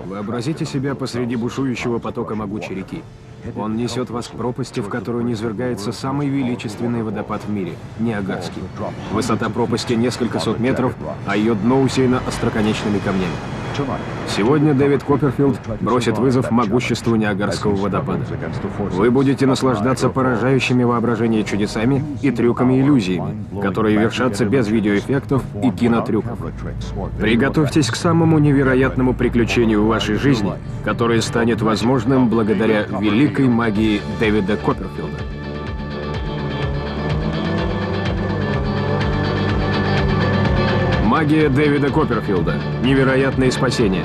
Вообразите себя посреди бушующего потока могучей реки. Он несет вас к пропасти, в которую низвергается самый величественный водопад в мире – Ниагарский. Высота пропасти несколько сот метров, а ее дно усеяно остроконечными камнями. Сегодня Дэвид Копперфилд бросит вызов могуществу Ниагарского водопада. Вы будете наслаждаться поражающими воображение чудесами и трюками-иллюзиями, которые вершатся без видеоэффектов и кинотрюков. Приготовьтесь к самому невероятному приключению в вашей жизни, которое станет возможным благодаря великой магии Дэвида Копперфилда. Магия Дэвида Копперфилда. Невероятные спасения.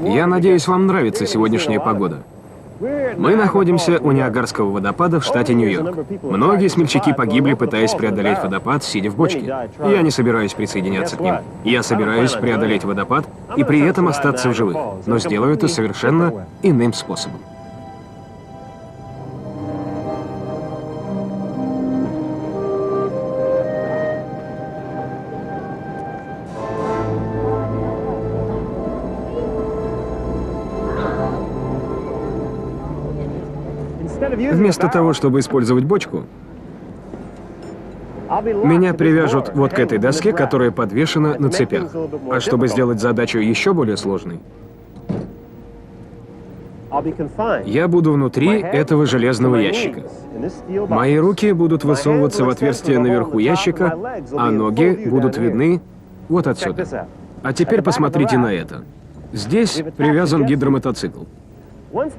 Я надеюсь, вам нравится сегодняшняя погода. Мы находимся у Ниагарского водопада в штате Нью-Йорк. Многие смельчаки погибли, пытаясь преодолеть водопад, сидя в бочке. Я не собираюсь присоединяться к ним. Я собираюсь преодолеть водопад и при этом остаться в живых, но сделаю это совершенно иным способом. Вместо того, чтобы использовать бочку, меня привяжут вот к этой доске, которая подвешена на цепях. А чтобы сделать задачу еще более сложной, я буду внутри этого железного ящика. Мои руки будут высовываться в отверстие наверху ящика, а ноги будут видны вот отсюда. А теперь посмотрите на это. Здесь привязан гидромотоцикл.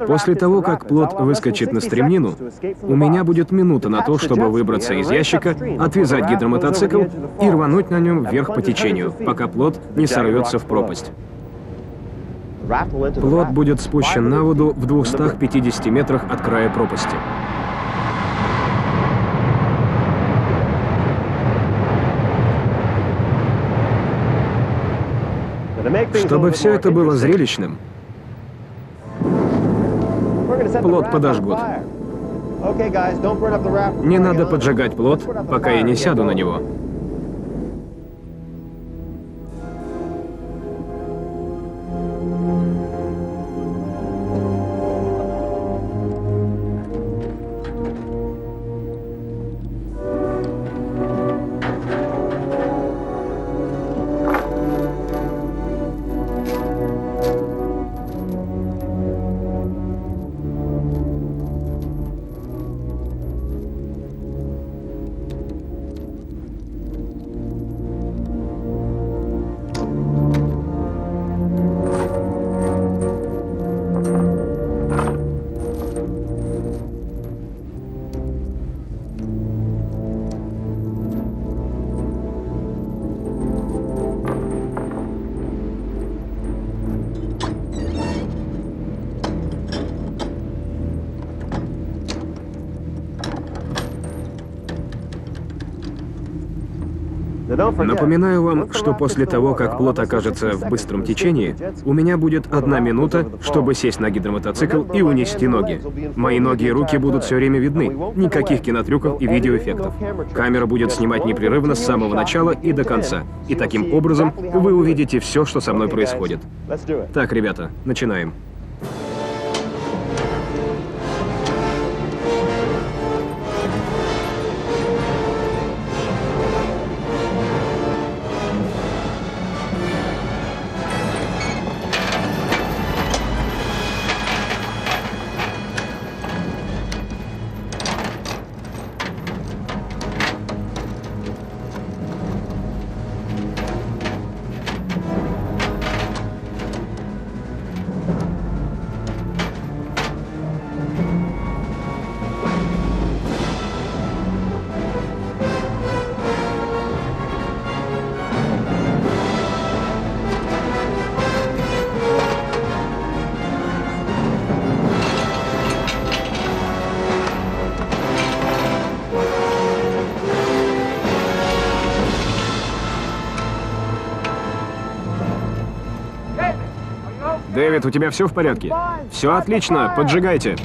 После того, как плот выскочит на стремнину, у меня будет минута на то, чтобы выбраться из ящика, отвязать гидромотоцикл и рвануть на нем вверх по течению, пока плот не сорвется в пропасть. Плот будет спущен на воду в 250 метрах от края пропасти. Чтобы все это было зрелищным, плот подожгут. Не надо поджигать плот, пока я не сяду на него. Напоминаю вам, что после того, как плот окажется в быстром течении, у меня будет 1 минута, чтобы сесть на гидромотоцикл и унести ноги. Мои ноги и руки будут все время видны. Никаких кинотрюков и видеоэффектов. Камера будет снимать непрерывно с самого начала и до конца. И таким образом вы увидите все, что со мной происходит. Так, ребята, начинаем. Дэвид, у тебя все в порядке? Все отлично, поджигайте.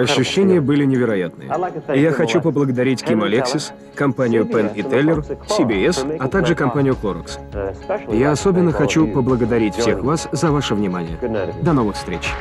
Ощущения были невероятные. И я хочу поблагодарить Kim Alexis, компанию Penn и Teller, CBS, а также компанию Clorox. Я особенно хочу поблагодарить всех вас за ваше внимание. До новых встреч!